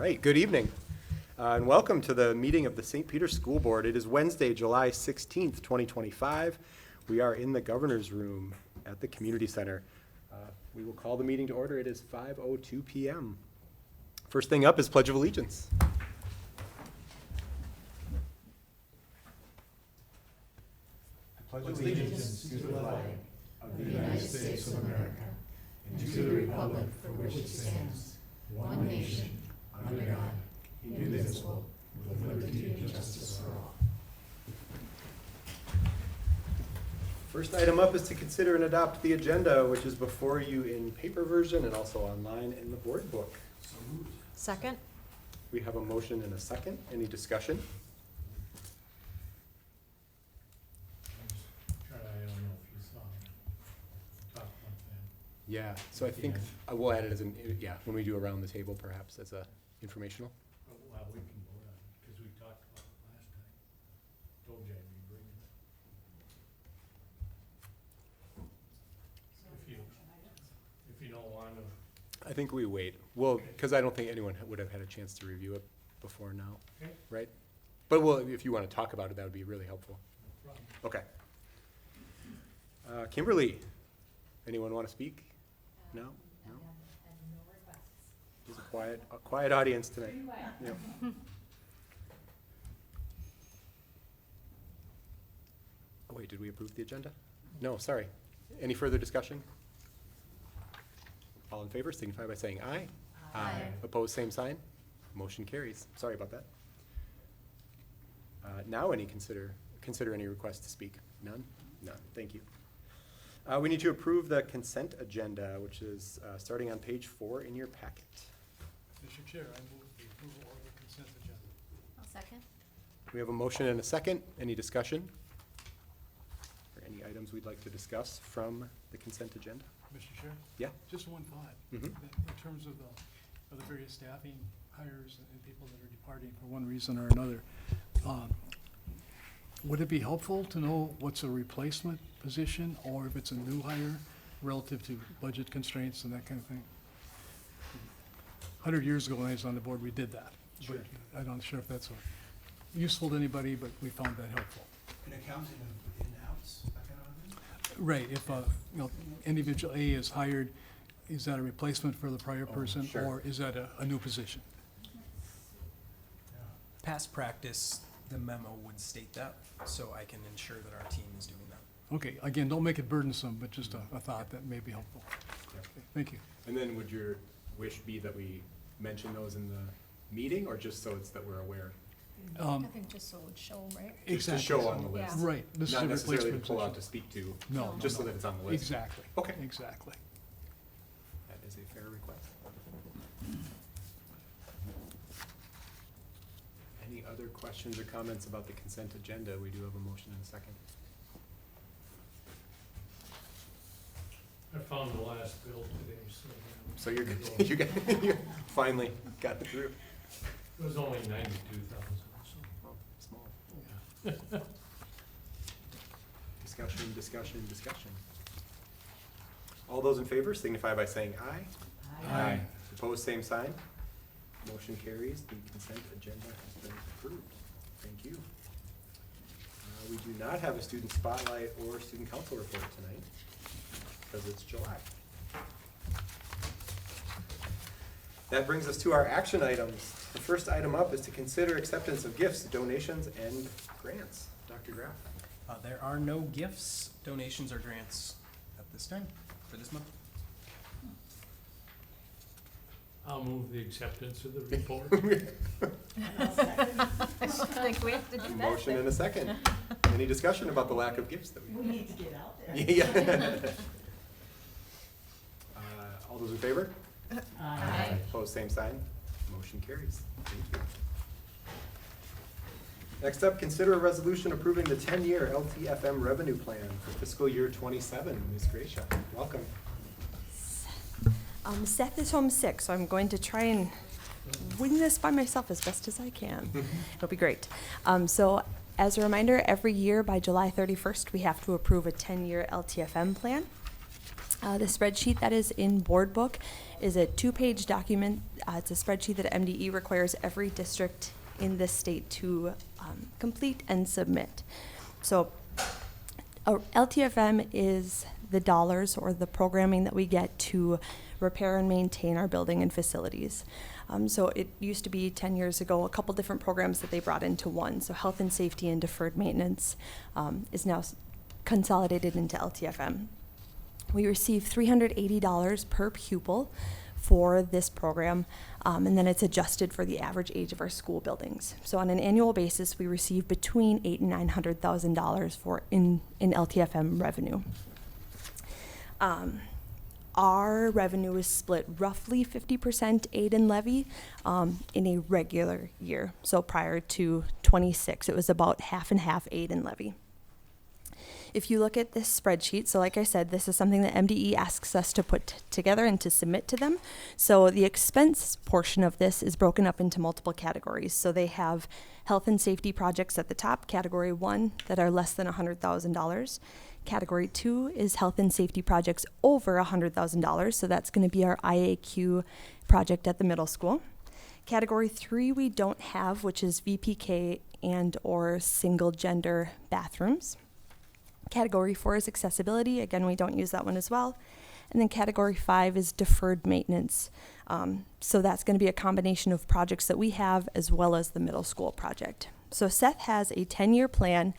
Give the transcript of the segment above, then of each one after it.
right, good evening, and welcome to the meeting of the St. Peter School Board. It is Wednesday, July 16th, 2025. We are in the Governor's Room at the Community Center. We will call the meeting to order. It is 5:02 p.m. First thing up is Pledge of Allegiance. I pledge allegiance to the flag of the United States of America and to the republic for which it stands, one nation, under God, indivisible, with liberty and justice for all. First item up is to consider and adopt the agenda, which is before you in paper version and also online in the board book. So moved. Second. We have a motion and a second. Any discussion? I don't know if you saw talk about that. Yeah, so I think we'll add it as an, when we do around the table perhaps as a informational. Oh, well, we can vote on it because we talked about it last time. Told you I'd be bringing it. If you don't want to. I think we wait. Well, because I don't think anyone would have had a chance to review it before now, Okay. right? But well, if you want to talk about it, that would be really helpful. No problem. Okay. Kimberly, anyone want to speak? No? No? It's a quiet audience tonight. Yep. Oh, wait, did we approve the agenda? No, sorry. Any further discussion? All in favor, signify by saying aye. Aye. Opposed, same sign. Motion carries. Sorry about that. Now consider any requests to speak? None? None. Thank you. We need to approve the consent agenda, which is starting on page 4 in your packet. Mr. Chair, I move the approval of the consent agenda. I'll second. We have a motion and a second. Any discussion? Or any items we'd like to discuss from the consent agenda? Mr. Chair? Yeah. Just one thought. Mhm. In terms of the various staffing hires and people that are departing for one reason or another, would it be helpful to know what's a replacement position or if it's a new hire relative to budget constraints and that kind of thing? 100 years ago when I was on the board, we did that. Sure. But I'm not sure if that's useful to anybody, but we found that helpful. In accounting of in-house, that kind of thing? Right, if, individual A is hired, is that a replacement for the prior person? sure. Or is that a new position? Past practice, the memo would state that, so I can ensure that our team is doing that. Okay, again, don't make it burdensome, but just a thought that may be helpful. Yep. Okay, thank you. And then would your wish be that we mention those in the meeting, or just so it's that we're aware? I think just so it would show, right? Just to Exactly. show on the list. Yeah. Right, this is Not a necessarily to replacement pull out to position. speak to, No, just so no. that it's on the list. Exactly. Okay. Exactly. That is a fair request. Any other questions or comments about the consent agenda? We do have a motion in a second. I found the last bill today, so. So you're good. You finally got it through. It was only 92,000, so. Oh, small. Discussion. All those in favor signify by saying aye. Aye. Opposed, same sign. Motion carries. The consent agenda has been approved. Thank you. We do not have a student spotlight or student council report tonight because it's July. That brings us to our action items. The first item up is to consider acceptance of gifts, donations, and grants. Dr. Graff. There are no gifts, donations, or grants at this time for this month. I'll move the acceptance of the report. I think we have to do that. Motion and a second. Any discussion about the lack of gifts that we We need to get out there. Yeah. All those in favor? Aye. Opposed, same sign. Motion carries. Thank you. Next up, consider a resolution approving the 10-year LTFM revenue plan for fiscal year 27. Ms. Gracia, welcome. Seth is home sick, so I'm going to try and wing this by myself as best as I can. It'll be great. So as a reminder, every year by July 31st, we have to approve a 10-year LTFM plan. The spreadsheet that is in board book is a 2-page document. It's a spreadsheet that MDE requires every district in this state to complete and submit. So LTFM is the dollars or the programming that we get to repair and maintain our building and facilities. So it used to be 10 years ago, a couple different programs that they brought into one. So health and safety and deferred maintenance is now consolidated into LTFM. We receive $380 per pupil for this program, and then it's adjusted for the average age of our school buildings. So on an annual basis, we receive between $800,000 and $900,000 for in LTFM revenue. Our revenue is split roughly 50% aid and levy in a regular year. So prior to 26, it was about half and half aid and levy. If you look at this spreadsheet, so like I said, this is something that MDE asks us to put together and to submit to them. So the expense portion of this is broken up into multiple categories. So they have health and safety projects at the top, category 1, that are less than $100,000. Category 2 is health and safety projects over $100,000. So that's going to be our IAQ project at the middle school. Category 3 we don't have, which is VPK and or single gender bathrooms. Category 4 is accessibility. Again, we don't use that one as well. And then category 5 is deferred maintenance. So that's going to be a combination of projects that we have as well as the middle school project. So Seth has a 10-year plan.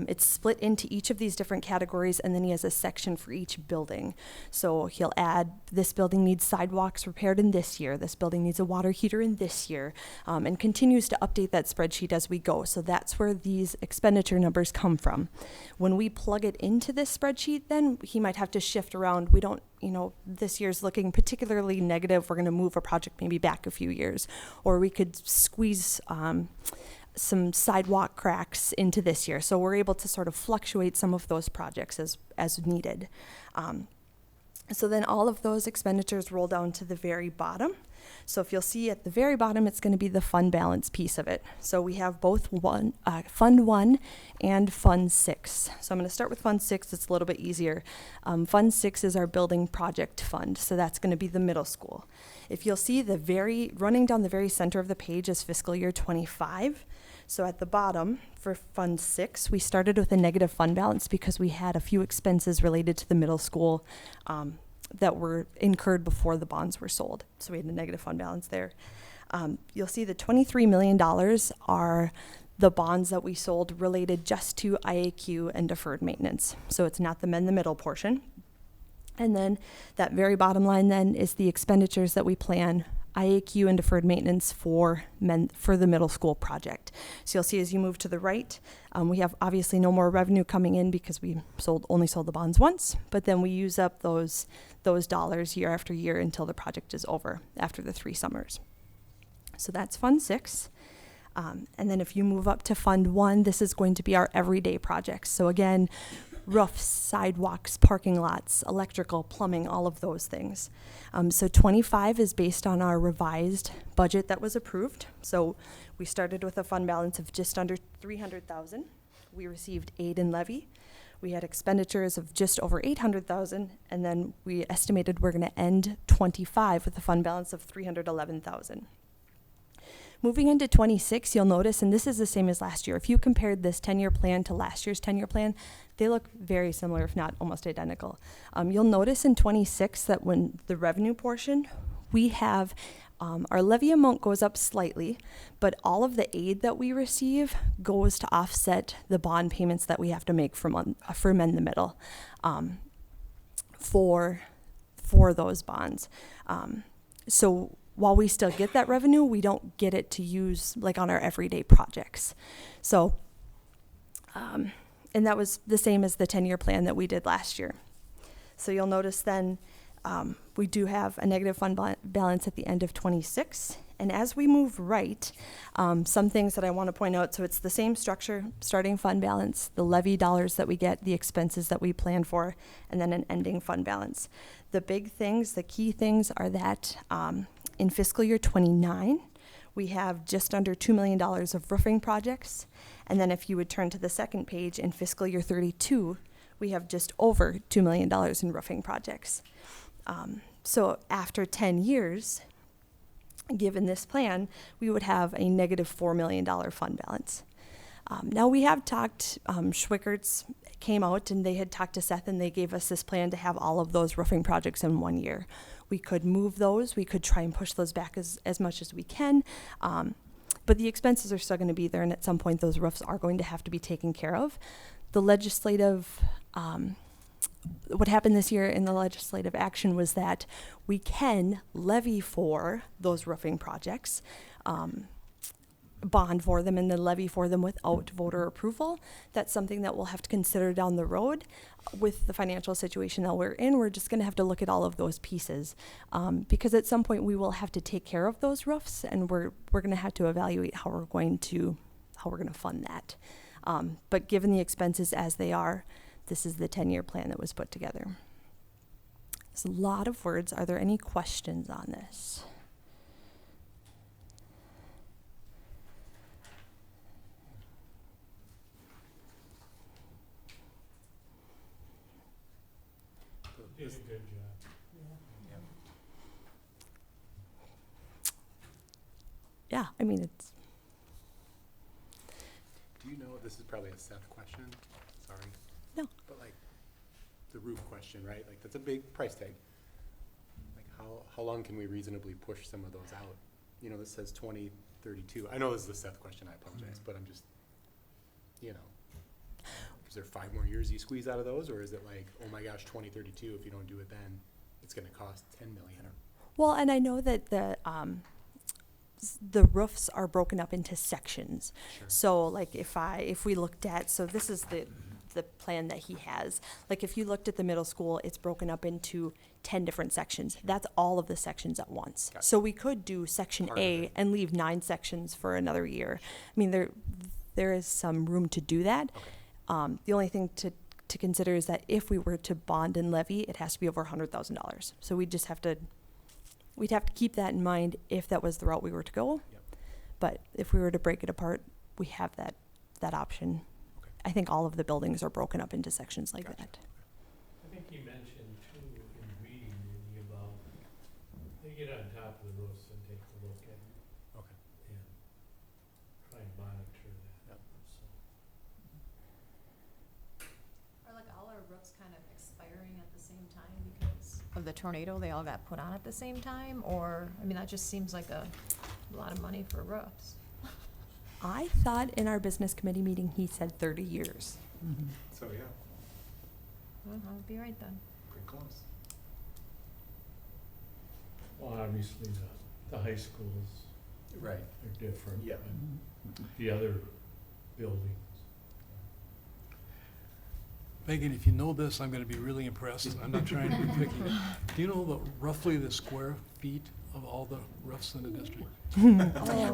It's split into each of these different categories, and then he has a section for each building. So he'll add, this building needs sidewalks repaired in this year, this building needs a water heater in this year, and continues to update that spreadsheet as we go. So that's where these expenditure numbers come from. When we plug it into this spreadsheet, then he might have to shift around. We don't, this year's looking particularly negative. We're going to move a project maybe back a few years, or we could squeeze some sidewalk cracks into this year. So we're able to sort of fluctuate some of those projects as needed. So then all of those expenditures roll down to the very bottom. So if you'll see at the very bottom, it's going to be the fund balance piece of it. So we have both Fund 1 and Fund 6. So I'm going to start with Fund 6. It's a little bit easier. Fund 6 is our building project fund. So that's going to be the middle school. If you'll see running down the very center of the page is fiscal year 25. So at the bottom for Fund 6, we started with a negative fund balance because we had a few expenses related to the middle school that were incurred before the bonds were sold. So we had a negative fund balance there. You'll see the $23 million are the bonds that we sold related just to IAQ and deferred maintenance. So it's not the mend the middle portion. And then that very bottom line then is the expenditures that we plan IAQ and deferred maintenance for the middle school project. So you'll see as you move to the right, we have obviously no more revenue coming in because we only sold the bonds once, but then we use up those dollars year after year until the project is over after the 3 summers. So that's Fund 6. And then if you move up to Fund 1, this is going to be our everyday projects. So again, roofs, sidewalks, parking lots, electrical, plumbing, all of those things. So 25 is based on our revised budget that was approved. So we started with a fund balance of just under $300,000. We received aid and levy. We had expenditures of just over $800,000, and then we estimated we're going to end 25 with a fund balance of $311,000. Moving into 26, you'll notice, and this is the same as last year, if you compared this 10-year plan to last year's 10-year plan, they look very similar, if not almost identical. You'll notice in 26 that when the revenue portion, we have our levy amount goes up slightly, but all of the aid that we receive goes to offset the bond payments that we have to make for Mend the Middle for those bonds. So while we still get that revenue, we don't get it to use like on our everyday projects. So, and that was the same as the 10-year plan that we did last year. So you'll notice then we do have a negative fund balance at the end of 26. And as we move right, some things that I want to point out, so it's the same structure, starting fund balance, the levy dollars that we get, the expenses that we plan for, and then an ending fund balance. The big things, the key things are that in fiscal year 29, we have just under $2 million of roofing projects. And then if you would turn to the second page, in fiscal year 32, we have just over $2 million in roofing projects. So after 10 years, given this plan, we would have a negative $4 million fund balance. Now we have talked, Schwickert's came out and they had talked to Seth and they gave us this plan to have all of those roofing projects in 1 year. We could move those, we could try and push those back as much as we can, but the expenses are still going to be there, and at some point those roofs are going to have to be taken care of. The legislative, what happened this year in the legislative action was that we can levy for those roofing projects, bond for them and then levy for them without voter approval. That's something that we'll have to consider down the road. With the financial situation that we're in, we're just going to have to look at all of those pieces, because at some point we will have to take care of those roofs, and we're going to have to evaluate how we're going to fund that. But given the expenses as they are, this is the 10-year plan that was put together. It's a lot of words. Are there any questions on this? Did a good job. Yeah, I mean, it's, Do you know, this is probably a Seth question, sorry. No. But like, the roof question, right? Like, that's a big price tag. Like, how long can we reasonably push some of those out? You know, this says 2032. I know this is a Seth question, I apologize, but I'm just, you know. Is there 5 more years you squeeze out of those, or is it like, oh my gosh, 2032, if you don't do it then, it's gonna cost 10 million? well, and I know that the roofs are broken up into sections. Sure. So like if we looked at, so this is the plan that he has. Like if you looked at the middle school, it's broken up into 10 different sections. That's all of the sections at once. Gotcha. So we could do section Part of A it. and leave 9 sections for another year. I mean, there is some room to do that. Okay. The only thing to consider is that if we were to bond and levy, it has to be over $100,000. So we'd have to keep that in mind if that was the route we were to go. Yep. But if we were to break it apart, we have that option. Okay. I think all of the buildings are broken up into sections like Gotcha. that. I think he mentioned too in reading maybe about, they get on top of the roofs and take a look at it Okay. and try and monitor that. Yep. So, Are like all our roofs kind of expiring at the same time because of the tornado? They all got put on at the same time? Or, I mean, that just seems like a lot of money for roofs. I thought in our business committee meeting, he said 30 years. So, yeah, Well, I'll be right then. pretty close. well, obviously the high schools Right. are different. Yeah. than the other buildings. Megan, if you know this, I'm gonna be really impressed. I'm not trying to be picky. Do you know roughly the square feet of all the roofs in the district?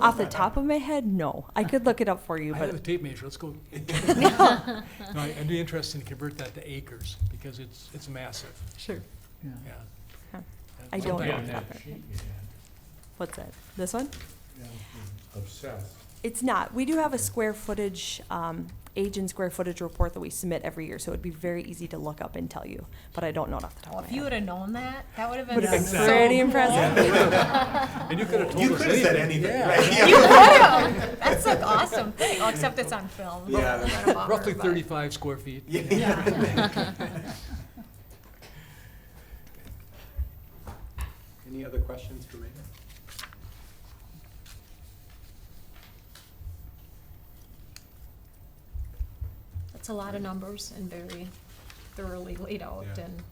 Off the top of my head, no. I could look it up for you, I have a but tape measure, let's go. No, I'd be interested to convert that to acres, because it's massive, sure. yeah. Huh. And I don't know. Yeah, sometimes- and that sheet you had, What's that? This one? obsessed. It's not. We do have a square footage, age and square footage report that we submit every year, so it'd be very easy to look up and tell you, but I don't know it off the top Well, of if my you head. would have known that, that would have been Would have been so pretty cool. impressive. And you could have told You us could have said anything. anything, Yeah. right? You would have. That's an awesome thing. Oh, except it's on film. Yeah. Not a bummer, Roughly but- 35 square feet. Any other questions for Megan? It's a lot of numbers and very thoroughly laid out Yeah. and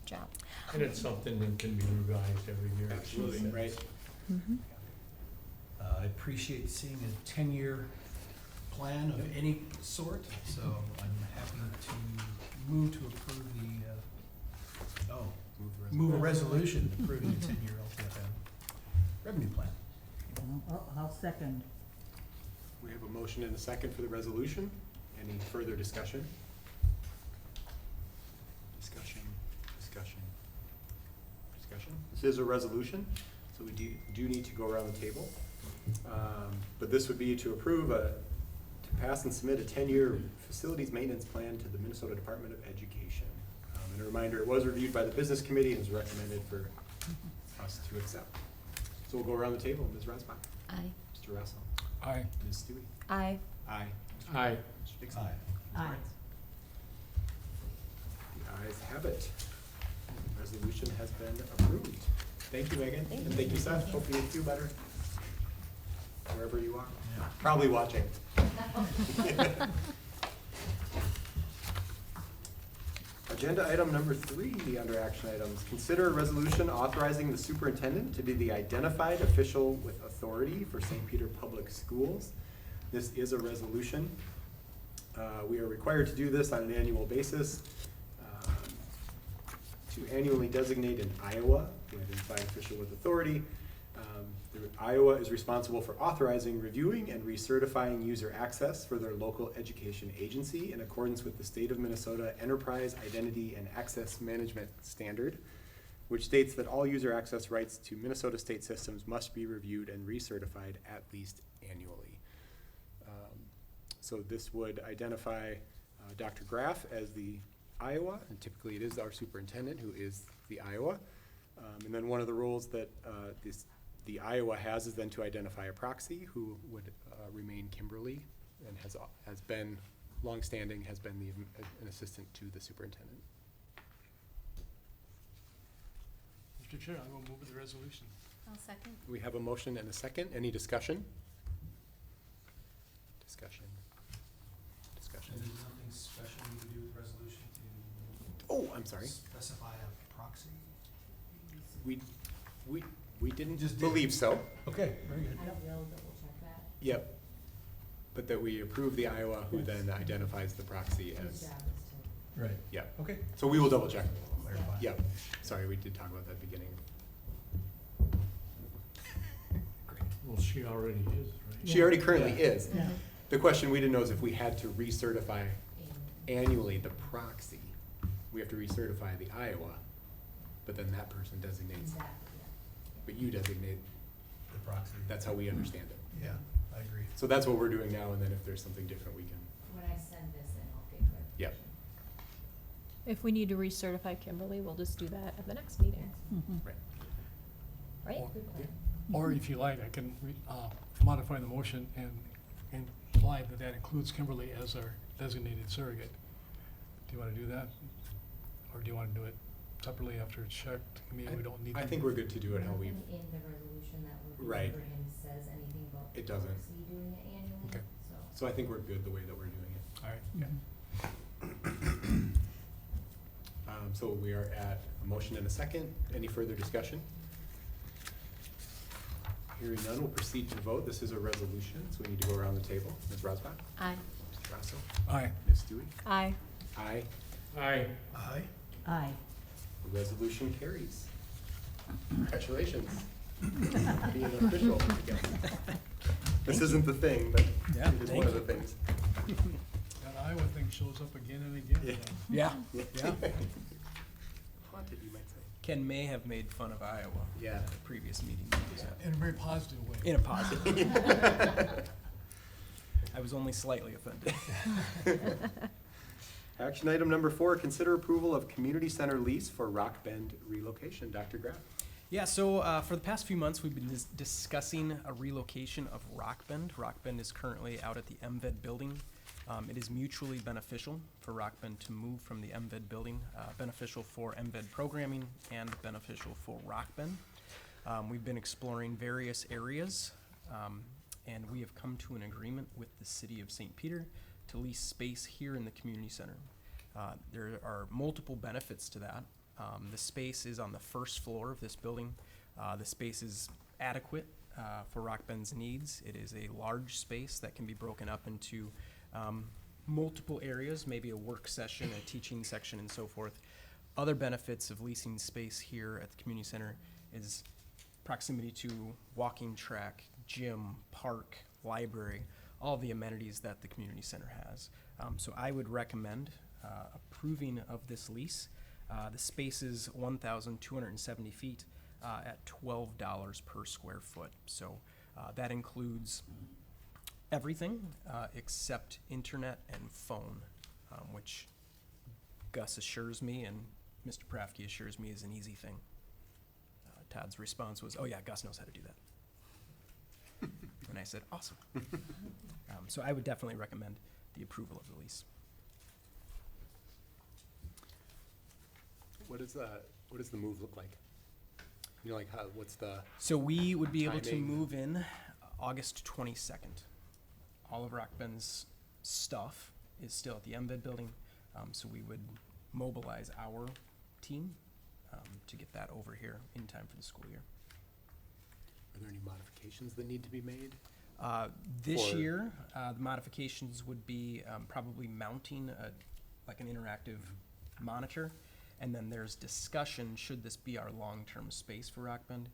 job. And it's something that can be revised every year. Absolutely, right? Mhm. I appreciate seeing a 10-year plan of any sort, so I'm happy to move to approve move a resolution approving the 10-year LTFM revenue plan. I'll second. We have a motion and a second for the resolution. Any further discussion? Discussion. This is a resolution, so we do need to go around the table. But this would be to approve to pass and submit a 10-year facilities maintenance plan to the Minnesota Department of Education. And a reminder, it was reviewed by the business committee and is recommended for us to accept. So we'll go around the table. Ms. Rosbach. Aye. Mr. Russell. Aye. Ms. Stewie. Aye. Aye. Aye. Mr. Dixon. Aye. Aye. The ayes have it. Resolution has been approved. Thank you, Megan. Thank And you. thank you, Seth. Hopefully you feel better wherever you are. Yeah. Probably watching. Agenda item number 3 under action items. Consider a resolution authorizing the superintendent to be the identified official with authority for St. Peter Public Schools. This is a resolution. We are required to do this on an annual basis. To annually designate an Iowa, the identified official with authority. Iowa is responsible for authorizing, reviewing, and recertifying user access for their local education agency in accordance with the State of Minnesota Enterprise Identity and Access Management Standard, which states that all user access rights to Minnesota state systems must be reviewed and recertified at least annually. So this would identify Dr. Graff as the Iowa, and typically it is our superintendent who is the Iowa. And then one of the roles that the Iowa has is then to identify a proxy who would remain Kimberly and has been longstanding, has been an assistant to the superintendent. Mr. Chair, I will move the resolution. I'll second. We have a motion and a second. Any discussion? Discussion. Discussion. And there's nothing special you can do with resolution to Oh, I'm sorry. specify a proxy? We didn't Just did. believe so. Okay, very good. I don't know, double check that. Yep. But that we approve the Iowa who then identifies the proxy His as, job is Right. yeah. Okay. So we will double check. Clarify. Yep. Sorry, we did talk about that at the beginning. Great. Well, she already is, right? She already currently is. Yeah. The question we didn't know is if we had to recertify to. annually the proxy. We have to recertify the Iowa, but then that person designates, Exactly, but you designate, The proxy. that's how we understand it. Yeah, I agree. So that's what we're doing now, and then if there's something different, we can, When I send this in, I'll get clarification. Yep. If we need to recertify Kimberly, we'll just do that at the next meeting, Mhm. right. right? Or- Good plan. Or if you like, I can modify the motion and imply that that includes Kimberly as our designated surrogate. Do you want to do that? Or do you want to do it separately after it's checked? I mean, we don't need to. I think we're good to do it how we, Nothing in the resolution that would Right. be for him says anything about. It doesn't. proxy doing it annually, Okay. so. so I think we're good the way that we're doing it. All right. Mhm. So we are at a motion and a second. Any further discussion? Hearing none, we'll proceed to vote. This is a resolution, so we need to go around the table. Ms. Rosbach? Aye. Mr. Russell? Aye. Ms. Stewie? Aye. Aye. Aye. Aye. Aye. The resolution carries. Congratulations. Being official, I guess. This isn't the thing, but Yeah, it is one thank of the you. things. That Iowa thing shows up again and again. Yeah. Yeah. Yeah. Haunted, you might say. Ken may have made fun of Iowa. Yeah. At a previous meeting. In a very positive way. In a positive. I was only slightly offended. Action item number 4, consider approval of community center lease for Rock Bend relocation. Dr. Graff? Yeah, so for the past few months, we've been discussing a relocation of Rock Bend. Rock Bend is currently out at the MVED building. It is mutually beneficial for Rock Bend to move from the MVED building, beneficial for MVED programming and beneficial for Rock Bend. We've been exploring various areas, and we have come to an agreement with the city of St. Peter to lease space here in the community center. There are multiple benefits to that. The space is on the first floor of this building. The space is adequate for Rock Bend's needs. It is a large space that can be broken up into multiple areas, maybe a work session, a teaching section, and so forth. Other benefits of leasing space here at the community center is proximity to walking track, gym, park, library, all the amenities that the community center has. So I would recommend approving of this lease. The space is 1,270 feet at $12 per square foot. So that includes everything except internet and phone, which Gus assures me, and Mr. Prafke assures me is an easy thing. Todd's response was, "Oh yeah, Gus knows how to do that." And I said, "Awesome." So I would definitely recommend the approval of the lease. What does the move look like? You know, like what's the, So we would be able to Timing. move in August 22nd. All of Rock Bend's stuff is still at the MVed building, so we would mobilize our team to get that over here in time for the school year. are there any modifications that need to be made? This For- year, the modifications would be probably mounting like an interactive monitor. And then there's discussion, should this be our long-term space for Rock Bend,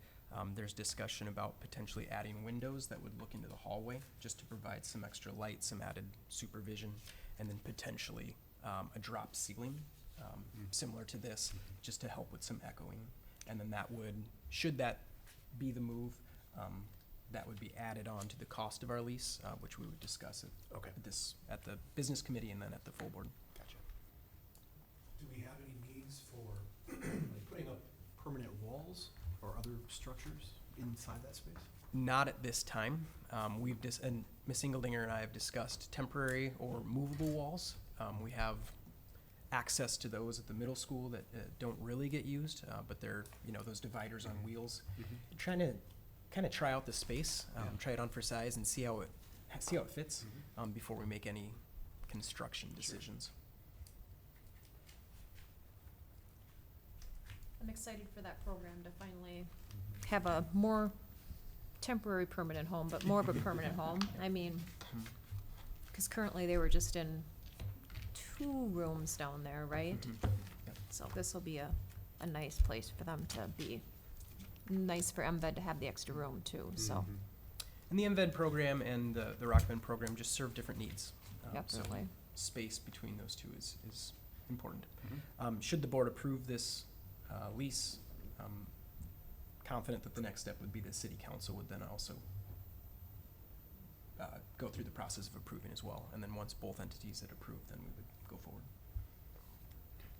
there's discussion about potentially adding windows that would look into the hallway, just to provide some extra light, some added supervision, and then potentially a drop ceiling, similar to this, just to help with some echoing. And then that would, should that be the move, that would be added on to the cost of our lease, which we would discuss Okay, at the business committee and then at the full board. gotcha. Do we have any needs for like putting up permanent walls or other structures inside that space? Not at this time. And Ms. Engeldinger and I have discussed temporary or movable walls. We have access to those at the middle school that don't really get used, but they're, those dividers on wheels. Trying to kind of try out the space, try it on for size and see how it fits before we make any construction decisions. I'm excited for that program to finally have a more temporary permanent home, but more of a permanent home. I mean, because currently they were just in 2 rooms down there, right? So this will be a nice place for them to be. Nice for MVed to have the extra room too, so, Mhm. And the MVed program and the Rock Bend program just serve different needs. So definitely. space between those two is important. Mhm. Should the board approve this lease, confident that the next step would be the city council would then also go through the process of approving as well. And then once both entities had approved, then we would go forward.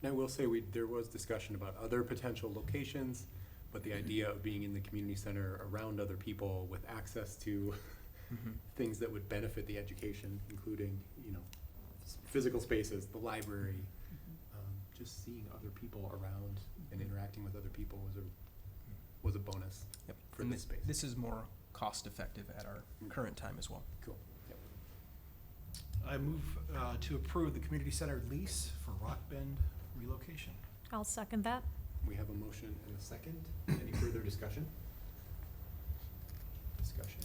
And I will say, there was discussion about other potential locations, but the idea of being in the community center around other people with access to things that would benefit the education, including, physical spaces, the library, just seeing other people around and interacting with other people was a bonus Yep. for And this space. This is more cost-effective at our current time as well. Cool. Yep. I move to approve the community center lease for Rock Bend relocation. I'll second that. We have a motion and a second. Any further discussion? Discussion.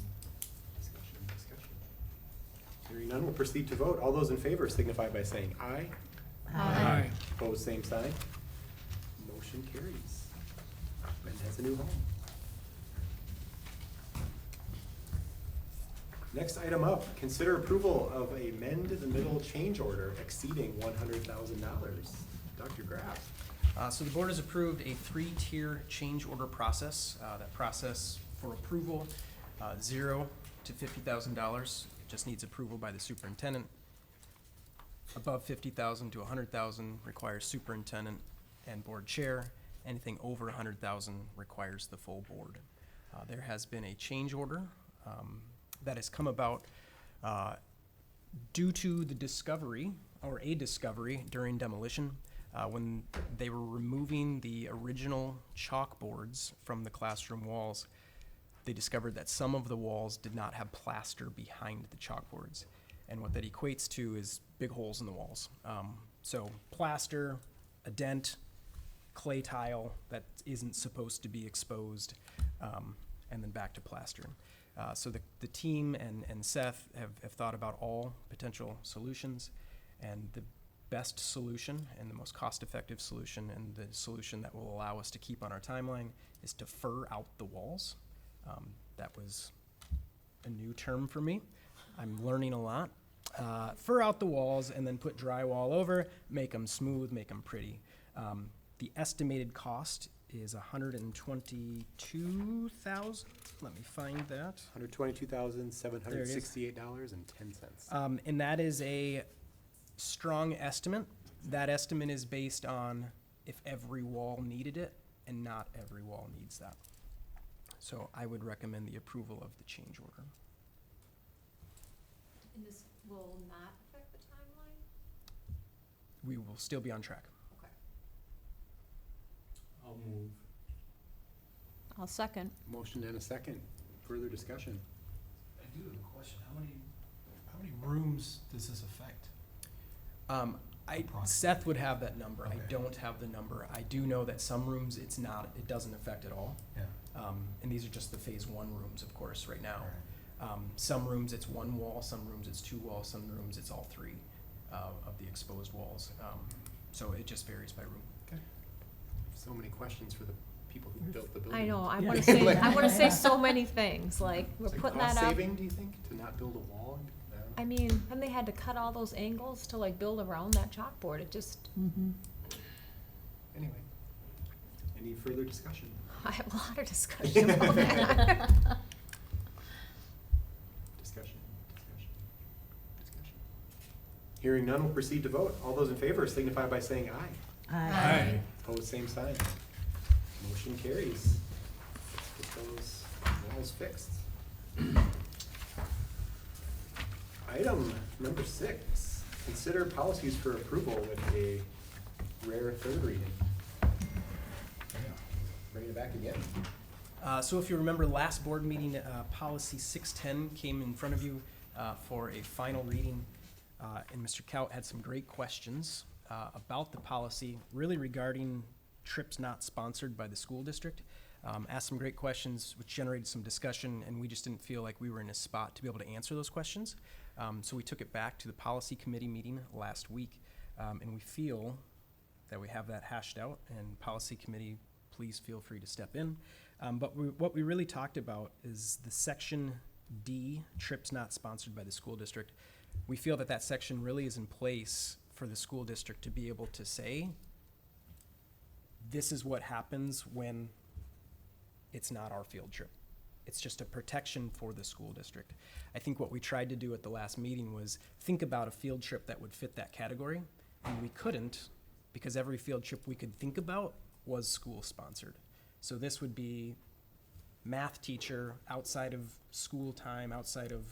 Hearing none, we'll proceed to vote. All those in favor signify by saying aye. Aye. Opposed, same sign. Motion carries. Bend has a new home. Next item up, consider approval of a mend the middle change order exceeding $100,000. Dr. Graff. So the board has approved a 3-tier change order process. That process for approval, $0 to $50,000, just needs approval by the superintendent. Above $50,000 to $100,000 requires superintendent and board chair. Anything over $100,000 requires the full board. There has been a change order that has come about due to the discovery, or a discovery during demolition, when they were removing the original chalkboards from the classroom walls. They discovered that some of the walls did not have plaster behind the chalkboards. And what that equates to is big holes in the walls. So plaster, a dent, clay tile that isn't supposed to be exposed, and then back to plaster. So the team and Seth have thought about all potential solutions, and the best solution and the most cost-effective solution and the solution that will allow us to keep on our timeline is to fur out the walls. That was a new term for me. I'm learning a lot. Fur out the walls and then put drywall over, make them smooth, make them pretty. The estimated cost is $122,000. Let me find that. $122,768.10. And that is a strong estimate. That estimate is based on if every wall needed it, and not every wall needs that. So I would recommend the approval of the change order. And this will not affect the timeline? We will still be on track. Okay. I'll move. I'll second. Motion and a second. Further discussion? I do have a question. How many rooms does this affect? Seth would have that number. I Okay. don't have the number. I do know that some rooms it doesn't affect at all. Yeah. And these are just the phase one rooms, of course, right now. All right. Some rooms it's one wall, some rooms it's two walls, some rooms it's all three of the exposed walls. So it just varies by room. So many questions for the people who built the building. I know, I Yeah. wanna say, I wanna say so many things, like, we're Is it putting cost that up. saving, do you think, to not build a wall? I mean, and they had to cut all those angles to like build around that chalkboard, it just, Mm-hmm. Anyway, any further discussion? I have a lot of discussion about that. Discussion. Hearing none, we'll proceed to vote. All those in favor signify by saying aye. Aye. Opposed, same sign. Motion carries. Let's get those walls fixed. Item number 6, consider policies for approval with a rare third reading. Bring it back again. So if you remember last board meeting, policy 610 came in front of you for a final reading. And Mr. Kaut had some great questions about the policy, really regarding trips not sponsored by the school district. Asked some great questions, which generated some discussion, and we just didn't feel like we were in a spot to be able to answer those questions. So we took it back to the policy committee meeting last week, and we feel that we have that hashed out, and policy committee, please feel free to step in. But what we really talked about is the section D, trips not sponsored by the school district. We feel that that section really is in place for the school district to be able to say, this is what happens when it's not our field trip. It's just a protection for the school district. I think what we tried to do at the last meeting was think about a field trip that would fit that category, and we couldn't, because every field trip we could think about was school-sponsored. So this would be math teacher outside of school time, outside of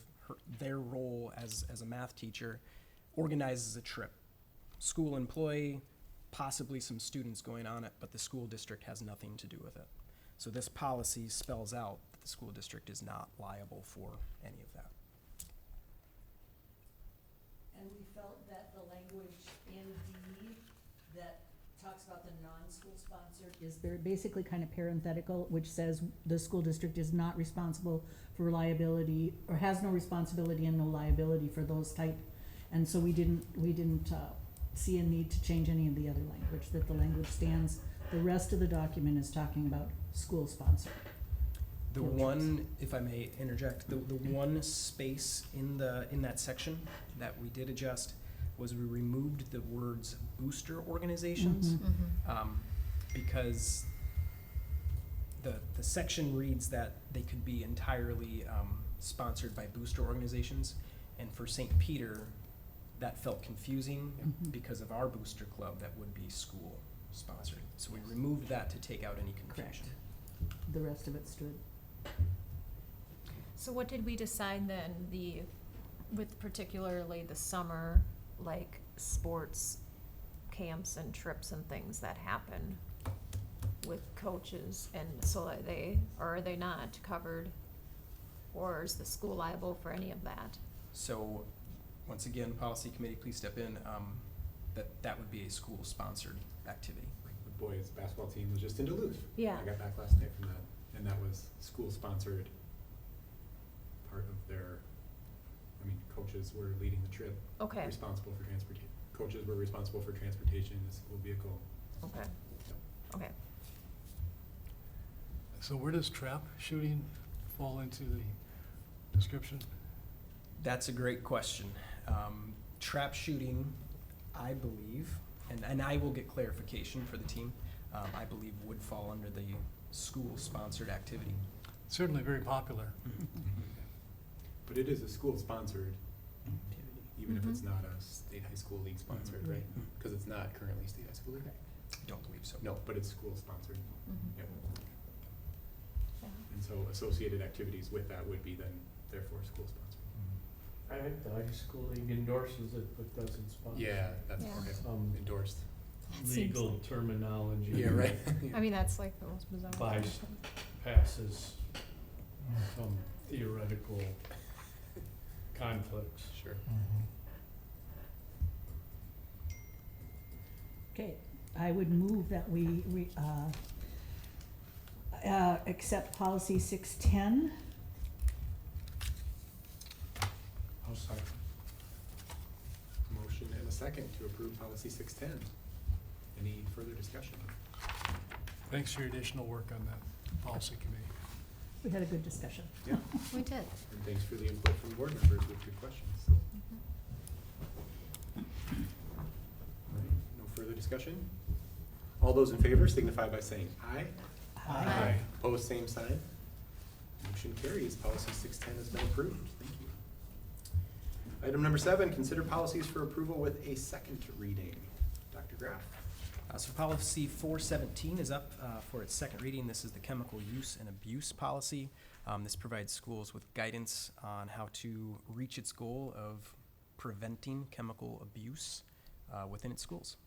their role as a math teacher, organizes a trip. School employee, possibly some students going on it, but the school district has nothing to do with it. So this policy spells out that the school district is not liable for any of that. And we felt that the language in D that talks about the non-school sponsored is very basically kind of parenthetical, which says the school district is not responsible for liability, or has no responsibility and no liability for those type. And so we didn't see a need to change any of the other language, that the language stands. The rest of the document is talking about school sponsored. The Field one, if I may interject, the one space in that section that we did adjust was we removed the words booster organizations. Mhm. Because the section reads that they could be entirely sponsored by booster organizations. And for St. Peter, that felt confusing Mhm. because of our booster club that would be school sponsored. So we removed that to take out any confusion. The rest of it stood. So what did we decide then, with particularly the summer, like sports camps and trips and things that happen with coaches, and so are they not covered? Or is the school liable for any of that? So, once again, policy committee, please step in, that would be a school-sponsored activity. The boys' basketball team was just in Duluth. Yeah. I got back last night from that, and that was school-sponsored, part of their, coaches were leading the trip. Okay. Responsible for transportation. Coaches were responsible for transportation in the school vehicle. Okay, okay. So where does trap shooting fall into the description? That's a great question. Trap shooting, I believe, and I will get clarification for the team, I believe would fall under the school-sponsored activity. Certainly very popular. But it is a school-sponsored, even if Mhm. it's not a state high school league sponsored, right? Because it's not currently state high school league. don't believe so. No, but it's school-sponsored. Mhm. Yep. Yeah. And so associated activities with that would be then therefore school-sponsored. I think the high school league endorses it, but doesn't sponsor. Yeah, that's Yeah. okay. Endorsed That seems legal like- terminology. Yeah, right. I mean, that's like the most bizarre. By thing. passes some theoretical conflicts. Sure. Okay, I would move that we accept policy 610. I'll second. Motion and a second to approve policy 610. Any further discussion? Thanks for your additional work on that policy committee. We had a good discussion. Yeah, We did. and thanks for the input from board members with good questions. All right, no further discussion? All those in favor signify by saying aye. Aye. Opposed, same sign. Motion carries. Policy 610 has been approved. Thank you. Item number 7, consider policies for approval with a second reading. Dr. Graff. So policy 417 is up for its second reading. This is the chemical use and abuse policy. This provides schools with guidance on how to reach its goal of preventing chemical abuse within its schools.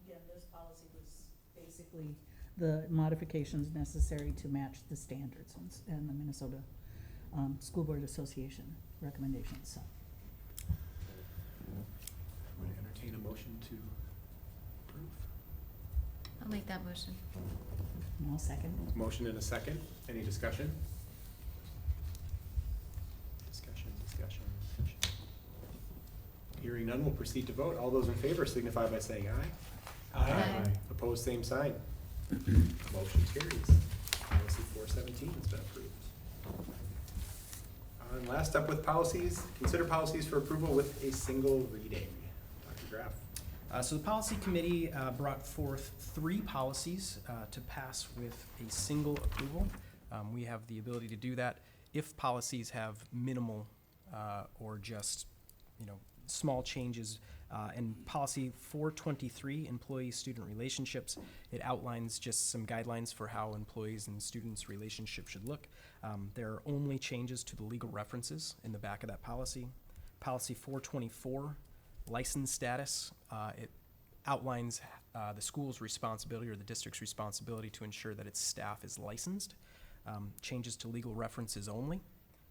Again, this policy was basically the modifications necessary to match the standards and the Minnesota School Board Association recommendations, so. I'm going to entertain a motion to approve. I'll make that motion. And I'll second. Motion and a second. Any discussion? Discussion. Hearing none, we'll proceed to vote. All those in favor signify by saying aye. Aye. Opposed, same sign. Motion carries. Policy 417 has been approved. And last up with policies, consider policies for approval with a single reading. Dr. Graff. So the policy committee brought forth 3 policies to pass with a single approval. We have the ability to do that if policies have minimal or just, small changes. In policy 423, employee-student relationships, it outlines just some guidelines for how employees and students' relationship should look. There are only changes to the legal references in the back of that policy. Policy 424, license status, it outlines the school's responsibility or the district's responsibility to ensure that its staff is licensed. Changes to legal references only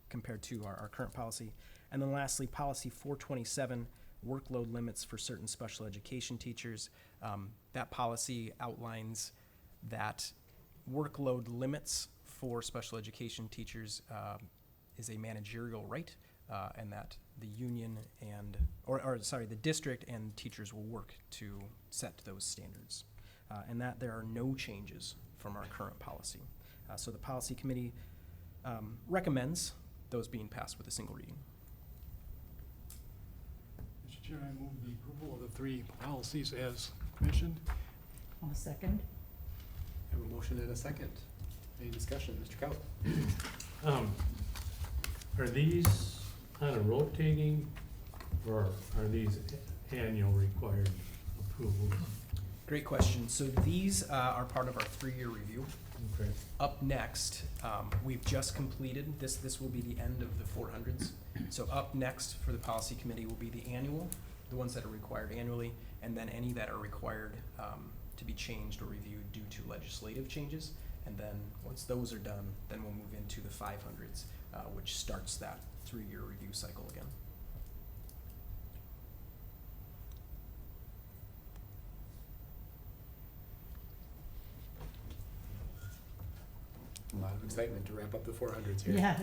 compared to our current policy. And then lastly, policy 427, workload limits for certain special education teachers. That policy outlines that workload limits for special education teachers is a managerial right, and that the union and, the district and teachers will work to set those standards. And that there are no changes from our current policy. So the policy committee recommends those being passed with a single reading. Mr. Chair, I move the approval of the 3 policies as mentioned. I'll second. I have a motion and a second. Any discussion? Mr. Kaut. Are these on a rotating, or are these annual required approvals? Great question. So these are part of our 3-year review. Okay. Up next, we've just completed, this will be the end of the 400s. So up next for the policy committee will be the annual, the ones that are required annually, and then any that are required to be changed or reviewed due to legislative changes. And then once those are done, then we'll move into the 500s, which starts that 3-year review cycle again. A lot of excitement to wrap up the 400s here. Yeah.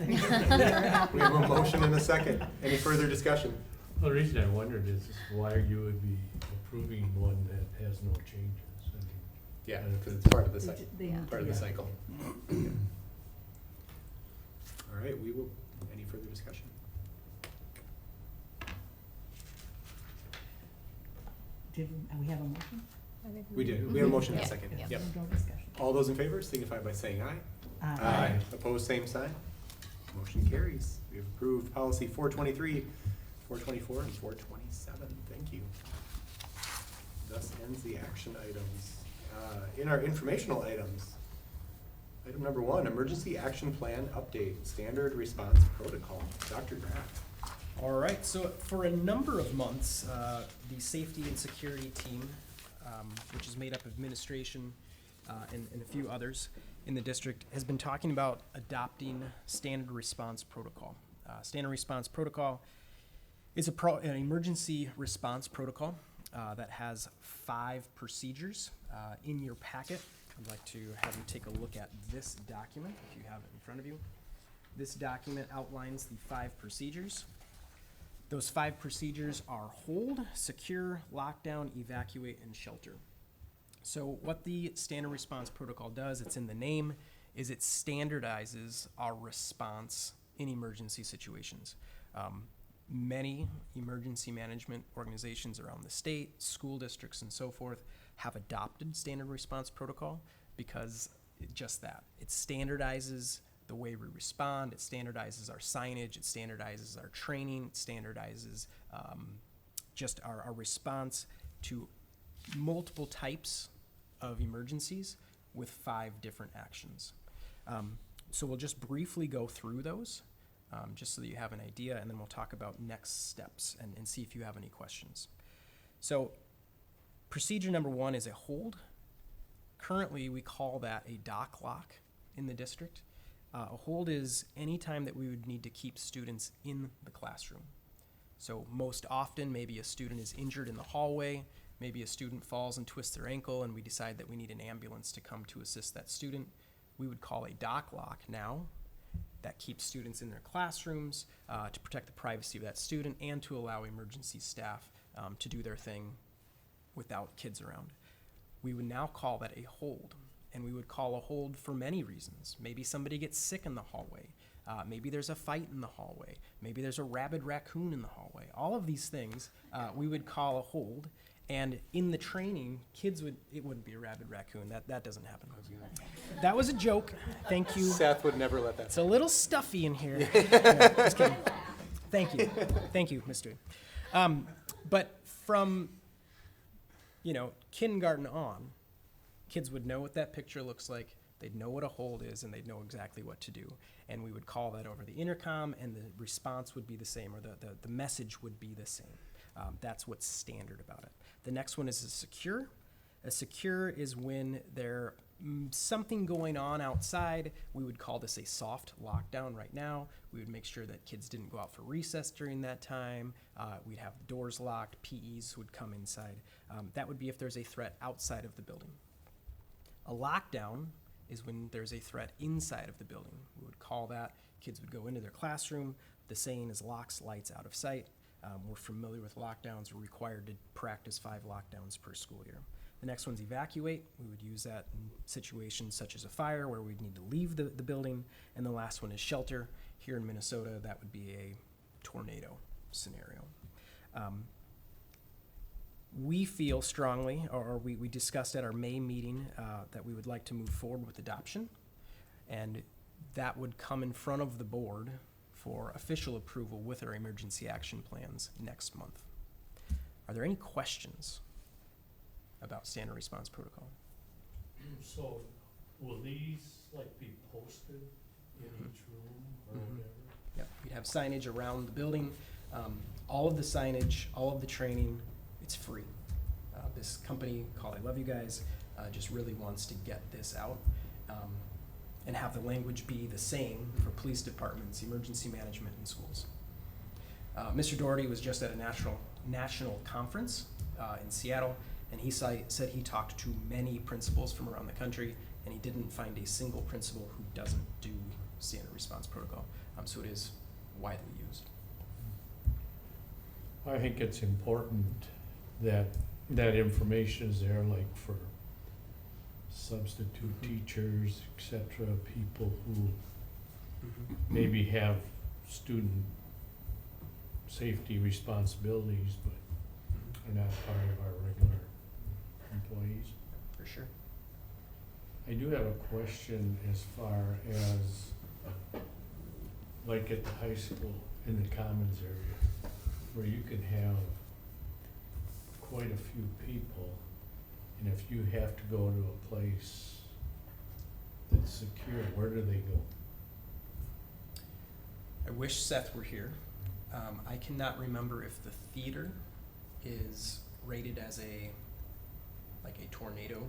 We have a motion and a second. Any further discussion? Well, the reason I wondered is why you would be approving one that has no changes. I mean, Yeah, because it's part of the cycle. They- Part of the yeah. cycle. All right, we will, any further discussion? Did we have a motion? I think We did. We have a motion and a Yeah, second. yeah. Yep. No discussion. All those in favor signify by saying aye. Aye. Opposed, same sign. Motion carries. We have approved policy 423, 424 and 427. Thank you. Thus ends the action items. In our informational items, item number 1, Emergency Action Plan Update, Standard Response Protocol. Dr. Graff. All right, so for a number of months, the safety and security team, which is made up of administration and a few others in the district, has been talking about adopting standard response protocol. Standard response protocol is an emergency response protocol that has 5 procedures. In your packet, I'd like to have you take a look at this document, if you have it in front of you. This document outlines the 5 procedures. Those 5 procedures are hold, secure, lockdown, evacuate, and shelter. So what the standard response protocol does, it's in the name, is it standardizes our response in emergency situations. Many emergency management organizations around the state, school districts, and so forth have adopted standard response protocol because just that. It standardizes the way we respond, it standardizes our signage, it standardizes our training, it standardizes just our response to multiple types of emergencies with 5 different actions. So we'll just briefly go through those, just so that you have an idea, and then we'll talk about next steps and see if you have any questions. So procedure number 1 is a hold. Currently, we call that a dock lock in the district. A hold is any time that we would need to keep students in the classroom. So most often, maybe a student is injured in the hallway, maybe a student falls and twists their ankle, and we decide that we need an ambulance to come to assist that student. We would call a dock lock now. That keeps students in their classrooms to protect the privacy of that student and to allow emergency staff to do their thing without kids around. We would now call that a hold, and we would call a hold for many reasons. Maybe somebody gets sick in the hallway. Maybe there's a fight in the hallway. Maybe there's a rabid raccoon in the hallway. All of these things we would call a hold. And in the training, it wouldn't be a rabid raccoon. That doesn't happen. That was a joke. Thank you. Seth would never let that It's a little stuffy in here. No, just kidding. Thank you. Thank you, Mr. But from, kindergarten on, kids would know what that picture looks like. They'd know what a hold is, and they'd know exactly what to do. And we would call that over the intercom, and the response would be the same, or the message would be the same. That's what's standard about it. The next one is a secure. A secure is when there's something going on outside. We would call this a soft lockdown right now. We would make sure that kids didn't go out for recess during that time. We'd have the doors locked. PEs would come inside. That would be if there's a threat outside of the building. A lockdown is when there's a threat inside of the building. We would call that. Kids would go into their classroom. The saying is locks, lights, out of sight. We're familiar with lockdowns. We're required to practice 5 lockdowns per school year. The next one's evacuate. We would use that in situations such as a fire where we'd need to leave the building. And the last one is shelter. Here in Minnesota, that would be a tornado scenario. We feel strongly, or we discussed at our May meeting, that we would like to move forward with adoption. And that would come in front of the board for official approval with our emergency action plans next month. Are there any questions about standard response protocol? So will these be posted in each room or whatever? Yep, we'd have signage around the building. All of the signage, all of the training, it's free. This company called I Love You Guys just really wants to get this out and have the language be the same for police departments, emergency management, and schools. Mr. Doherty was just at a national conference in Seattle, and he said he talked to many principals from around the country, and he didn't find a single principal who doesn't do standard response protocol. So it is widely used. I think it's important that that information is there, like for substitute teachers, et cetera, people who maybe have student safety responsibilities, but are not part of our regular employees. For sure. I do have a question as far as, like at the high school, in the commons area. where you can have quite a few people, and if you have to go to a place that's secure, where do they go? I wish Seth were here. I cannot remember if the theater is rated as like a tornado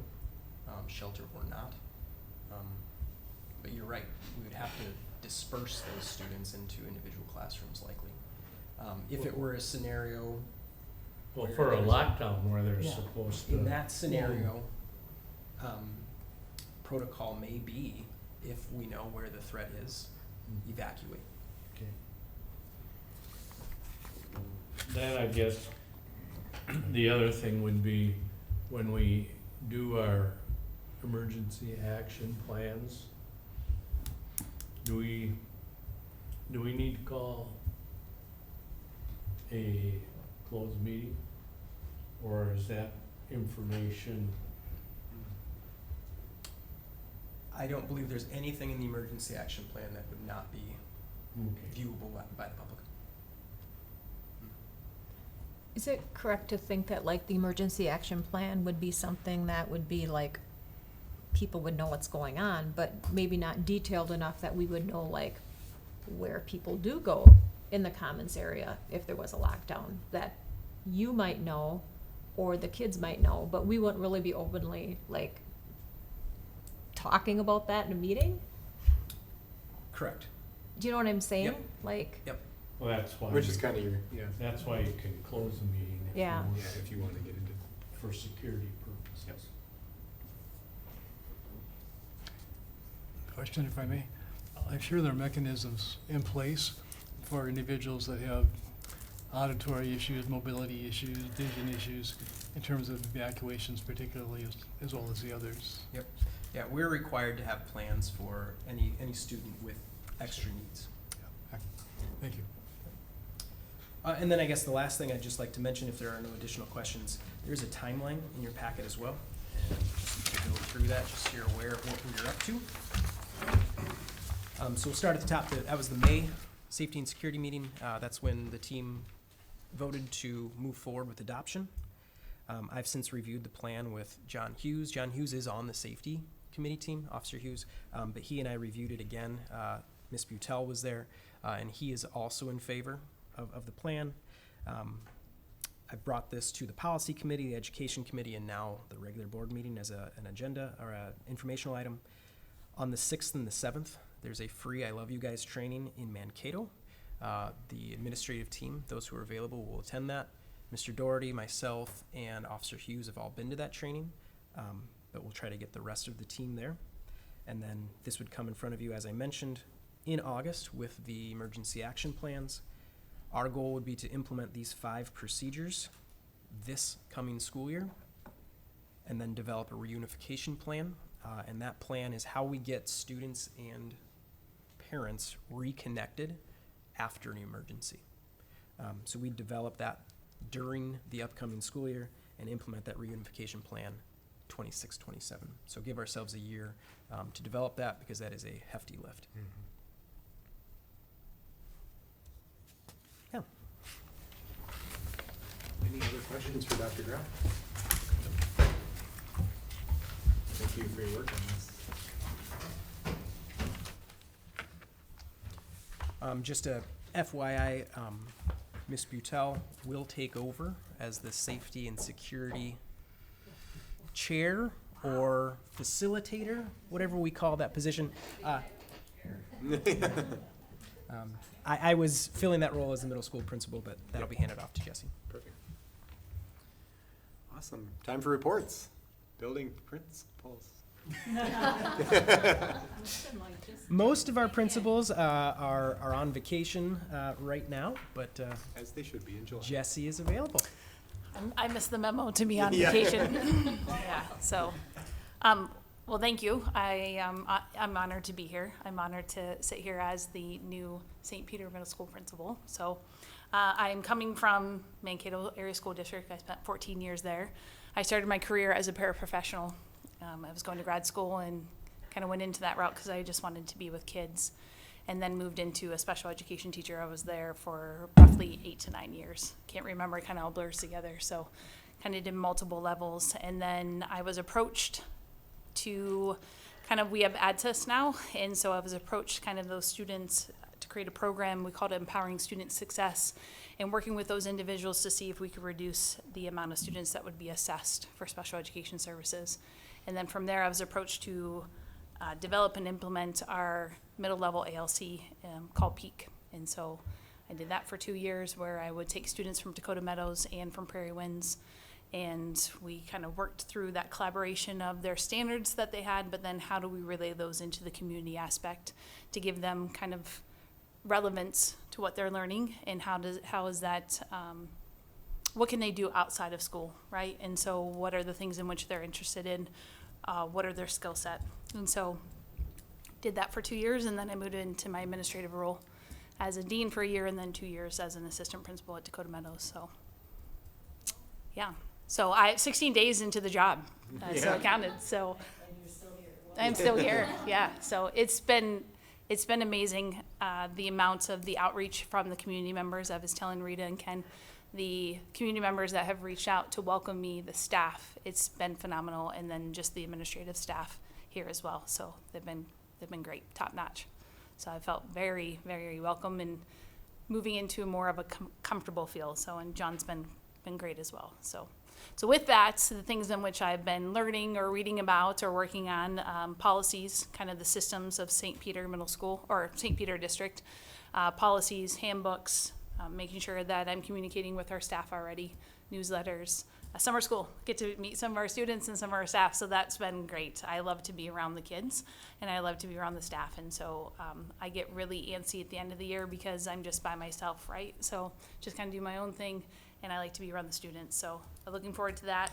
shelter or not. But you're right, we would have to disperse those students into individual classrooms likely. If it were a scenario. Well, where for a there's lockdown where they're Yeah. supposed to. In that scenario, protocol may be, if we know where the threat is, evacuate. Okay. Then I guess the other thing would be when we do our emergency action plans, do we need to call a closed meeting? Or is that information? I don't believe there's anything in the emergency action plan that would not be viewable by the public. Is it correct to think that like the emergency action plan would be something that would be like, people would know what's going on, but maybe not detailed enough that we would know like where people do go in the commons area if there was a lockdown, that you might know or the kids might know, but we wouldn't really be openly like talking about that in a meeting? Correct. Do you know what I'm saying? Yep. Like, Yep. Well, that's why. Which is kind of your, yeah, That's why you can close the meeting if you Yeah. want, yeah, if you want to get into. for security purposes. Yep. Question, if I may. I'm sure there are mechanisms in place for individuals that have auditory issues, mobility issues, vision issues, in terms of evacuations particularly, as well as the others. Yep. Yeah, we're required to have plans for any student with extra needs. Yeah. Thank you. And then I guess the last thing I'd just like to mention, if there are no additional questions, there's a timeline in your packet as well. And just to go through that, just so you're aware of what we're up to. So we'll start at the top. That was the May Safety and Security meeting. That's when the team voted to move forward with adoption. I've since reviewed the plan with John Hughes. John Hughes is on the safety committee team, Officer Hughes, but he and I reviewed it again. Ms. Butel was there, and he is also in favor of the plan. I brought this to the policy committee, the education committee, and now the regular board meeting as an agenda or an informational item. On the 6th and the 7th, there's a free I Love You Guys training in Mankato. The administrative team, those who are available, will attend that. Mr. Doherty, myself, and Officer Hughes have all been to that training, but we'll try to get the rest of the team there. And then this would come in front of you, as I mentioned, in August with the emergency action plans. Our goal would be to implement these 5 procedures this coming school year, and then develop a reunification plan. And that plan is how we get students and parents reconnected after an emergency. So we develop that during the upcoming school year and implement that reunification plan 26-27. So give ourselves a year to develop that, because that is a hefty lift. Yeah. Any other questions for Dr. Grau? Thank you for your work on this. Just a FYI, Ms. Butel will take over as the safety and security chair or facilitator, whatever we call that position. I was filling that role as the middle school principal, but that'll be handed off to Jesse. Perfect. Awesome. Time for reports. Building principals. Most of our principals are on vacation right now, but As they should be in July. Jesse is available. I missed the memo to be on Yeah. vacation. Yeah, so, well, thank you. I'm honored to be here. I'm honored to sit here as the new St. Peter Middle School principal. So, I'm coming from Mankato Area School District. I spent 14 years there. I started my career as a paraprofessional. I was going to grad school and kind of went into that route because I just wanted to be with kids. and then moved into a special education teacher. I was there for roughly 8 to 9 years. Can't remember, it kind of all blurs together. So kind of did multiple levels. And then I was approached to we have ADSIS now. And so I was approached kind of those students to create a program. We called it Empowering Student Success, and working with those individuals to see if we could reduce the amount of students that would be assessed for special education services. And then from there, I was approached to develop and implement our middle level ALC called PEAK. And so I did that for 2 years, where I would take students from Dakota Meadows and from Prairie Winds, and we kind of worked through that collaboration of their standards that they had, but then how do we relay those into the community aspect to give them kind of relevance to what they're learning, and how is that, what can they do outside of school, right? And so what are the things in which they're interested in? What are their skill set? And so did that for 2 years, and then I moved into my administrative role as a dean for a year, and then 2 years as an assistant principal at Dakota Meadows. So yeah, so I 16 days into the job, so it counted. So And you're still here. I'm still here. Yeah, so it's been amazing, the amount of the outreach from the community members. I was telling Rita and Ken, the community members that have reached out to welcome me, the staff, it's been phenomenal, and then just the administrative staff here as well. So they've been great, top notch. So I felt very, very welcome, and moving into more of a comfortable feel. So, and John's been great as well. So with that, the things in which I've been learning or reading about or working on, policies, kind of the systems of St. Peter Middle School or St. Peter District, policies, handbooks, making sure that I'm communicating with our staff already, newsletters, summer school, get to meet some of our students and some of our staff, so that's been great. I love to be around the kids, and I love to be around the staff, and so I get really antsy at the end of the year because I'm just by myself, right? So just kind of do my own thing, and I like to be around the students, so I'm looking forward to that.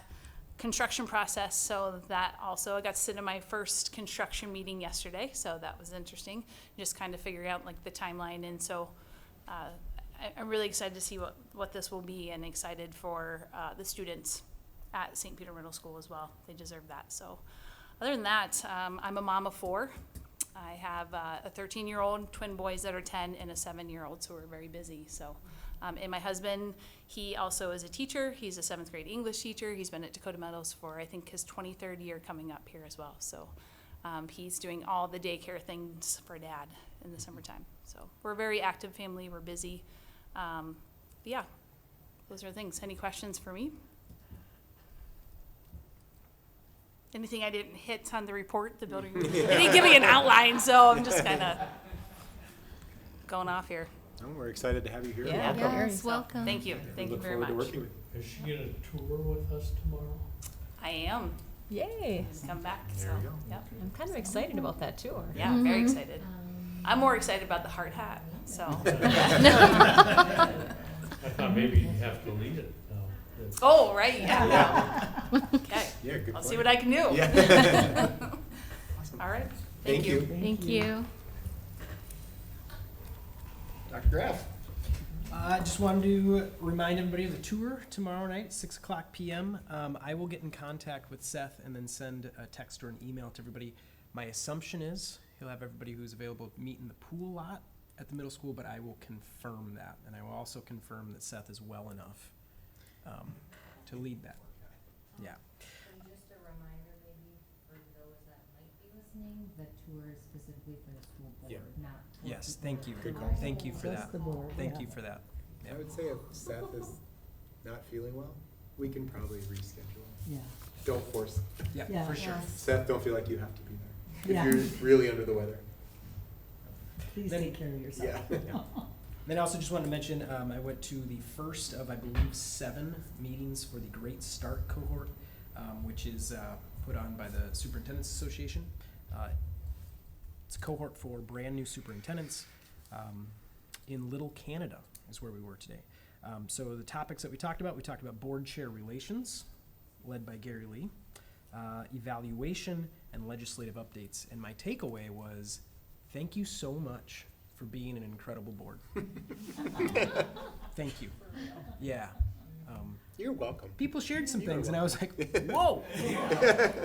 Construction process, so that also, I got to sit in my first construction meeting yesterday, so that was interesting, just kind of figuring out like the timeline, and so I'm really excited to see what this will be, and excited for the students at St. Peter Middle School as well. They deserve that. So other than that, I'm a mom of 4. I have a 13-year-old, twin boys that are 10, and a 7-year-old, so we're very busy. So, and my husband, he also is a teacher. He's a 7th grade English teacher. He's been at Dakota Meadows for, I think, his 23rd year coming up here as well. So he's doing all the daycare things for Dad in the summertime. So we're a very active family. We're busy. Yeah, those are things. Any questions for me? Anything I didn't hit on the report, the building? They didn't give me an outline, so I'm just kind of going off here. Oh, we're excited to have you here. Yeah. Welcome. Yes, welcome. Thank you. Thank you Look very forward to much. working with you. Is she gonna tour with us tomorrow? I am. Yay. Just come back. There So, we go. yep. I'm kind of excited about that tour. Yeah, very excited. I'm more excited about the hard hat. So, I thought maybe you'd have to lead it. No, that's- oh, right. Yeah. No. Okay. Yeah, good I'll point. see what I can do. Yeah. Awesome. All right. Thank you. Thank you. Dr. Graff. I just wanted to remind everybody of the tour tomorrow night, 6:00 p.m. I will get in contact with Seth and then send a text or an email to everybody. My assumption is he'll have everybody who's available meet in the pool lot at the middle school, but I will confirm that. And I will also confirm that Seth is well enough to lead that. Yeah. And just a reminder, maybe for those that might be listening, the tour is specifically for the school board, Yeah. not. for Yes, people thank you. Good who call. are- Thank you for Just that. the board, Thank yeah. you for that. I would say if Seth is not feeling well, we can probably reschedule. Yeah. Don't force it. Yeah, Yeah. for sure. Seth, don't feel like you have to be there. Yeah. If you're really under the weather. Please Then- take care of yourself. Yeah. Then I also just wanted to mention, I went to the first of, I believe, 7 meetings for the Great Start cohort, which is put on by the Superintendents Association. It's a cohort for brand new superintendents in Little Canada is where we were today. So the topics that we talked about board chair relations, led by Gary Lee, evaluation, and legislative updates. And my takeaway was, thank you so much for being an incredible board. Thank you. Yeah. You're welcome. People shared some You're things, and I was like, whoa.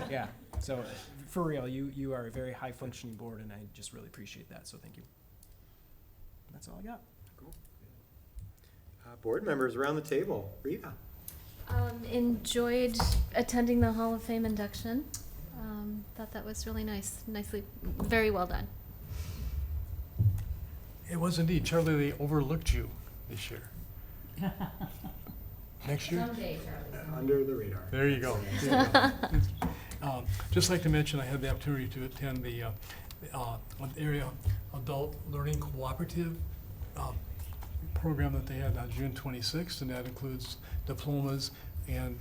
Yeah. So for real, you are a very high functioning board, and I just really appreciate that. So thank you. that's all I got. Cool. Board members around the table. Rita? Enjoyed attending the Hall of Fame induction. Thought that was really nice, very well done. It was indeed. Charlie, they overlooked you this year. Next year? Someday, Charlie. Under the radar. There you go. Just like to mention, I had the opportunity to attend the area adult learning cooperative program that they had on June 26th, and that includes diplomas and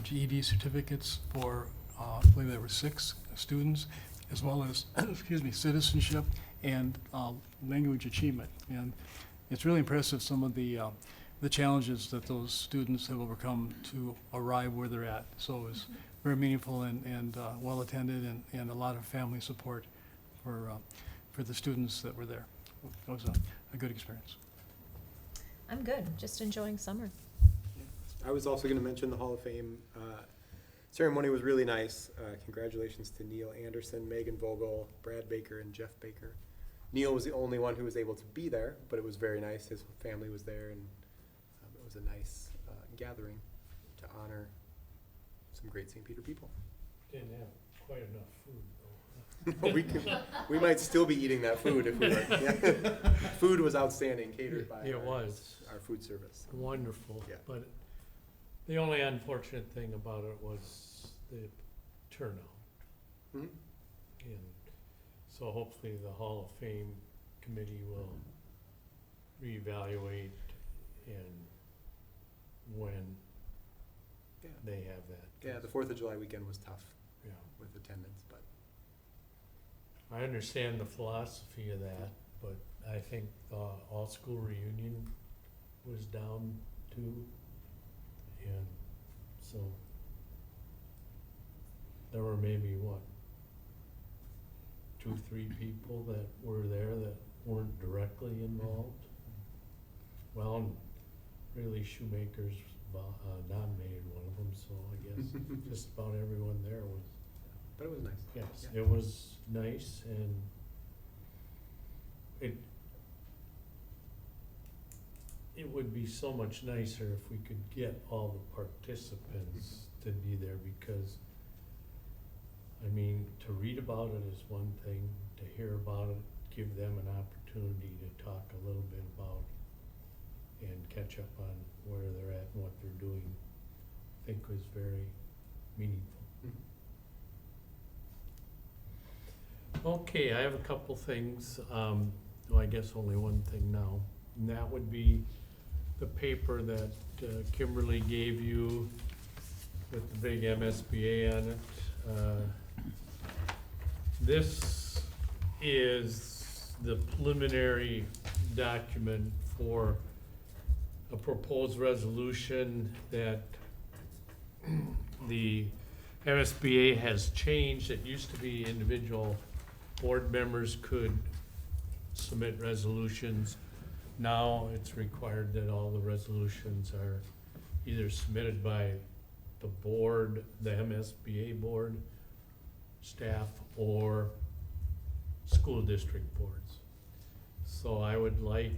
GED certificates for, I believe there were 6 students, as well as, excuse me, citizenship and language achievement. And it's really impressive, some of the challenges that those students have overcome to arrive where they're at. So it was very meaningful and well attended, and a lot of family support for the students that were there. It was a good experience. I'm good, just enjoying summer. I was also going to mention the Hall of Fame ceremony was really nice. Congratulations to Neil Anderson, Megan Vogel, Brad Baker, and Jeff Baker. Neil was the only one who was able to be there, but it was very nice. His family was there, and it was a nice gathering to honor some great St. Peter people. Didn't have quite enough food, though. We might still be eating that food if we were. Yeah. Food was outstanding, catered by It was our food service. wonderful, Yeah. but the only unfortunate thing about it was the turnout. Mhm. And so hopefully the Hall of Fame committee will reevaluate and when Yeah. they have that. Yeah, the 4th of July weekend was tough Yeah. with attendance, but I understand the philosophy of that, but I think the all-school reunion was down too. And so there were maybe, 2, 3 people that were there that weren't directly involved. Well, and really Shoemaker's nominated one of them, so I guess just about everyone there was. it was nice. Yes, Yeah. it was nice, and it would be so much nicer if we could get all the participants to be there, because, I mean, to read about it is one thing, to hear about it, give them an opportunity to talk a little bit about and catch up on where they're at and what they're doing, I think was very meaningful. Okay, I have a couple things, well, I guess only one thing now, and that would be the paper that Kimberly gave you with the big MSBA on it. This is the preliminary document for a proposed resolution that the MSBA has changed. It used to be individual board members could submit resolutions. Now it's required that all the resolutions are either submitted by the board, the MSBA board, staff, or school district boards. So I would like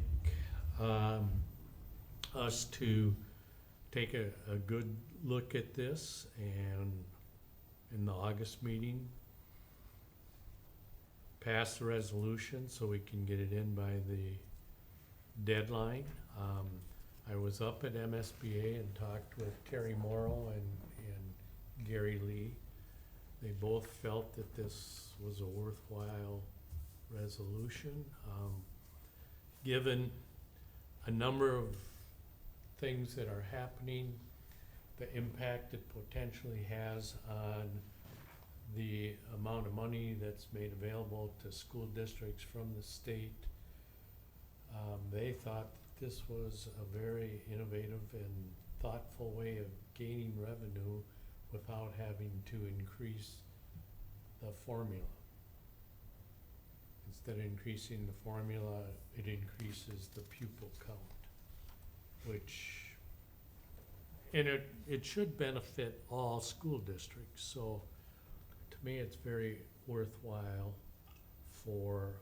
us to take a good look at this, and in the August meeting, pass the resolution so we can get it in by the deadline. I was up at MSBA and talked with Terry Morrow and Gary Lee. They both felt that this was a worthwhile resolution. Given a number of things that are happening, the impact it potentially has on the amount of money that's made available to school districts from the state, they thought that this was a very innovative and thoughtful way of gaining revenue without having to increase the formula. Instead of increasing the formula, it increases the pupil count, which, and it should benefit all school districts. So to me, it's very worthwhile for,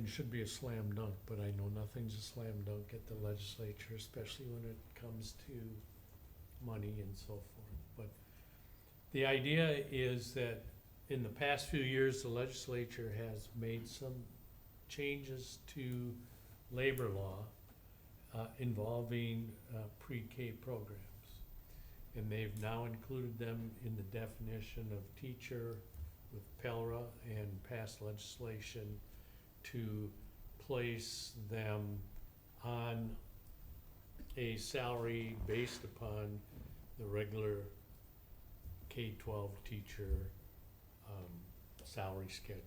and should be a slam dunk, but I know nothing's a slam dunk at the legislature, especially when it comes to money and so forth. But the idea is that in the past few years, the legislature has made some changes to labor law involving pre-K programs. And they've now included them in the definition of teacher with PELRA and passed legislation to place them on a salary based upon the regular K-12 teacher salary schedule.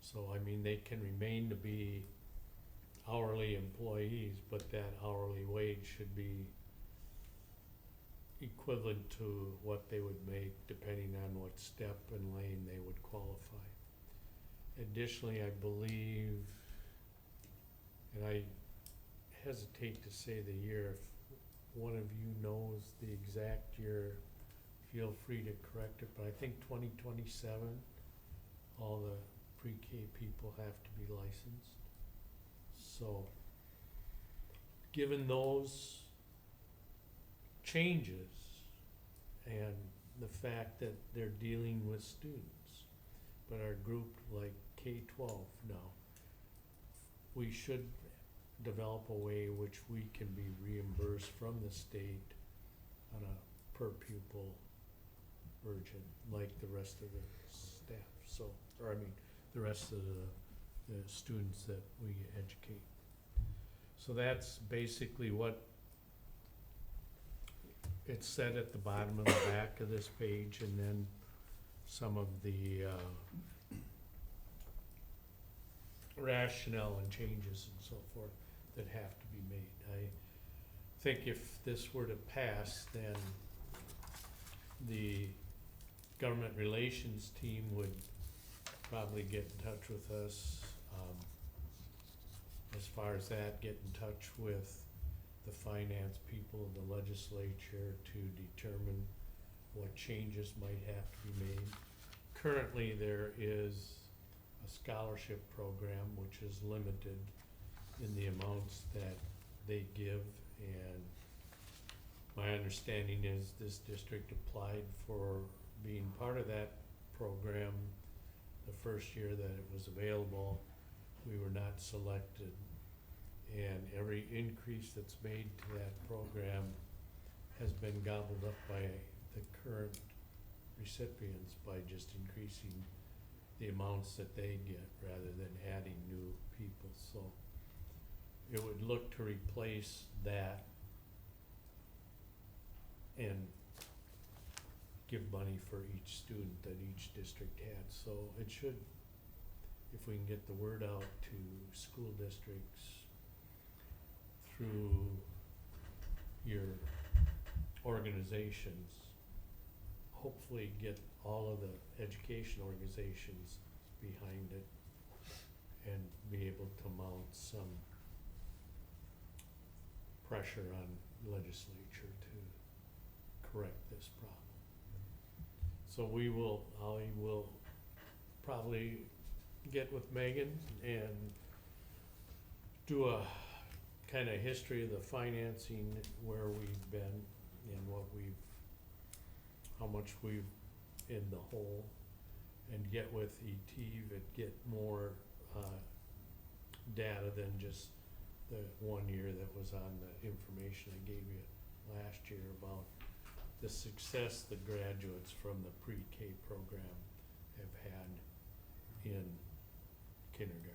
So, I mean, they can remain to be hourly employees, but that hourly wage should be equivalent to what they would make depending on what step and lane they would qualify. Additionally, I believe, and I hesitate to say the year, if one of you knows the exact year, feel free to correct it, but I think 2027, all the pre-K people have to be licensed. So, given those changes and the fact that they're dealing with students, but are grouped like K-12 now, we should develop a way which we can be reimbursed from the state on a per pupil version, like the rest of the staff. So, or I mean, the rest of the students that we educate. So that's basically what it's said at the bottom of the back of this page, and then some of the rationale and changes and so forth that have to be made. I think if this were to pass, then the government relations team would probably get in touch with us. As far as that, get in touch with the finance people of the legislature to determine what changes might have to be made. Currently, there is a scholarship program which is limited in the amounts that they give, and my understanding is this district applied for being part of that program the first year that it was available. We were not selected, and every increase that's made to that program has been gobbled up by the current recipients by just increasing the amounts that they get rather than adding new people. So it would look to replace that and give money for each student that each district had. So it should, if we can get the word out to school districts through your organizations, hopefully get all of the education organizations behind it and be able to mount some pressure on legislature to correct this problem. So I will probably get with Megan and do a kind of history of the financing, where we've been and how much we've in the hole, and get with ETIV and get more data than just the 1 year that was on the information I gave you last year about the success the graduates from the pre-K program have had in kindergarten.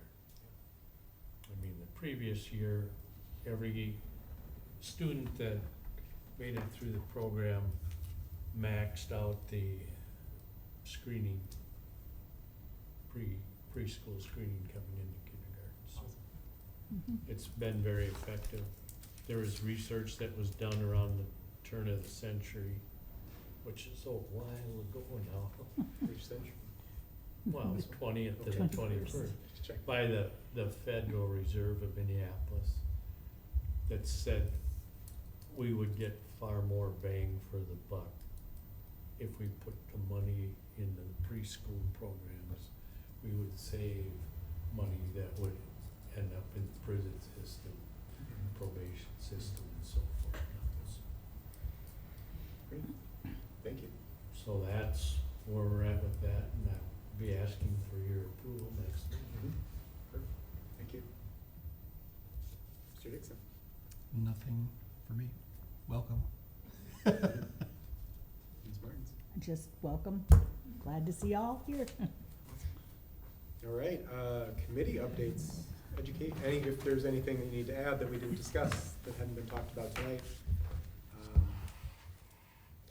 I mean, the previous year, every student that made it through the program maxed out the screening, preschool screening coming into kindergarten. So it's been very effective. There was research that was done around the turn of the century, which is a while ago now. Which century? Well, it's 20th to the 21st, by the Federal Reserve of Minneapolis, that said we would get far more bang for the buck if we put the money in the preschool programs. We would save money that would end up in the prison system, probation system and so forth. Great. Thank you. So that's where we're at with that, and I'll be asking for your approval next meeting. Perfect. Thank you. Mr. Dixon. Nothing for me. Welcome. Ms. Martins. Just welcome, glad to see y'all here. All right, committee updates, if there's anything that you need to add that we didn't discuss that hadn't been talked about tonight.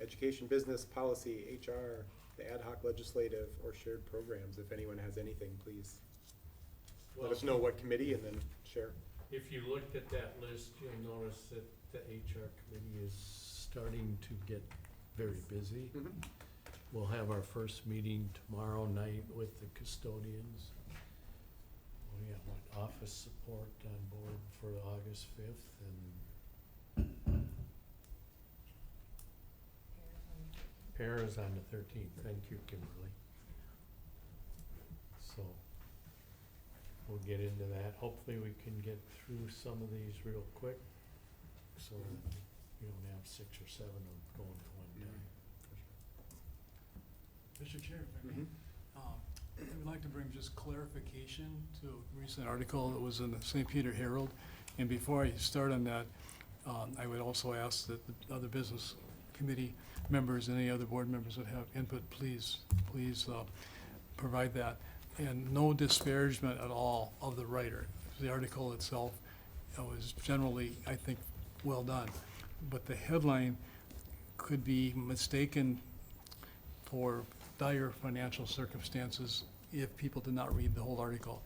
Education, business, policy, HR, the ad hoc legislative or shared programs, if anyone has anything, please let us know what committee and then share. If you looked at that list, you'll notice that the HR committee is starting to get very busy. We'll have our first meeting tomorrow night with the custodians. We got office support on board for August 5th and Paris on the 13th. Thank you, Kimberly. So we'll get into that. Hopefully we can get through some of these real quick so you don't have 6 or 7 of them going at one time. Mr. Chair, if I may, I would like to bring just clarification to a recent article that was in the St. Peter Herald. And before I start on that, I would also ask that the other business committee members and any other board members that have input, please provide that. And no disparagement at all of the writer. The article itself was generally, I think, well done. But the headline could be mistaken for dire financial circumstances if people did not read the whole article.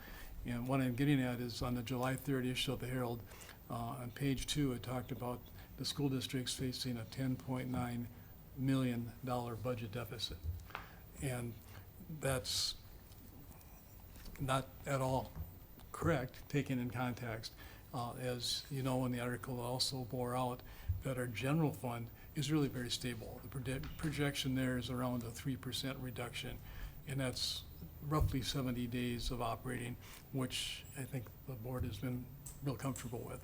And what I'm getting at is on the July 3rd issue of the Herald, on page 2, it talked about the school districts facing a $10.9 million budget deficit. And that's not at all correct, taken in context. As you know, in the article also bore out that our general fund is really very stable. The projection there is around a 3% reduction, and that's roughly 70 days of operating, which I think the board has been real comfortable with.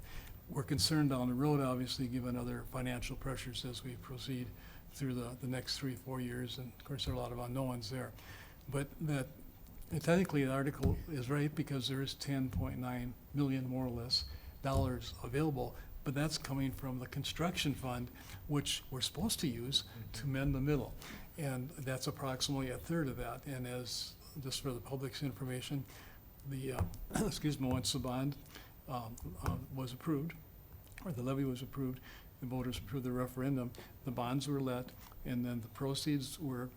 We're concerned down the road, obviously, given other financial pressures as we proceed through the next 3-4 years, and of course there are a lot of unknowns there. But that technically the article is right because there is 10.9 million more or less dollars available, but that's coming from the construction fund, which we're supposed to use to mend the middle. And that's approximately a third of that. And as, just for the public's information, the, once the bond was approved, or the levy was approved, the voters approved the referendum, the bonds were let, and then the proceeds were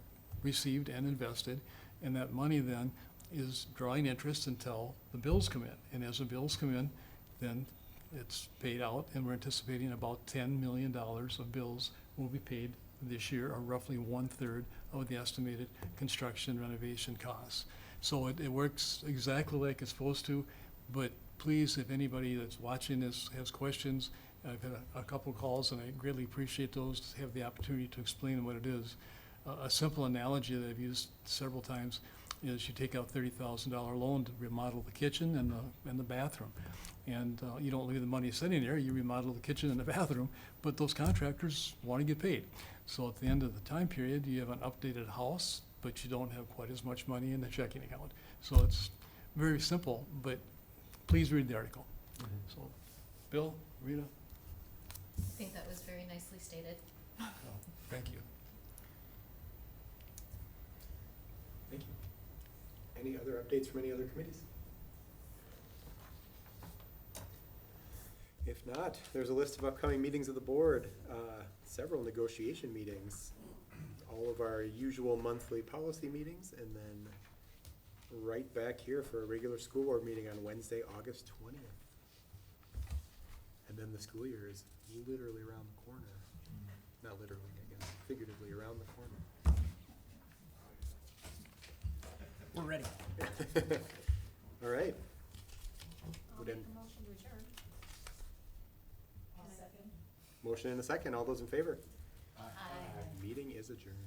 received and invested, and that money then is drawing interest until the bills come in. And as the bills come in, then it's paid out, and we're anticipating about $10 million of bills will be paid this year, or roughly 1/3 of the estimated construction renovation costs. So it works exactly like it's supposed to, but please, if anybody that's watching this has questions, I've had a couple of calls, and I greatly appreciate those, to have the opportunity to explain what it is. A simple analogy that I've used several times is you take out $30,000 loan to remodel the kitchen and the bathroom. And you don't leave the money sitting there, you remodel the kitchen and the bathroom, but those contractors want to get paid. So at the end of the time period, you have an updated house, but you don't have quite as much money in the checking account. So it's very simple, but please read the article. So, Bill, Rita? I think that was very nicely stated. Thank you. Thank you. Any other updates from any other committees? If not, there's a list of upcoming meetings of the board, several negotiation meetings, all of our usual monthly policy meetings, and then right back here for a regular school board meeting on Wednesday, August 20th. And then the school year is literally around the corner. Not literally, I guess, figuratively around the corner. We're ready. All right. I'll Would make en- a motion to adjourn. I'll second. Motion and a second. All those in favor? Aye. Meeting is adjourned.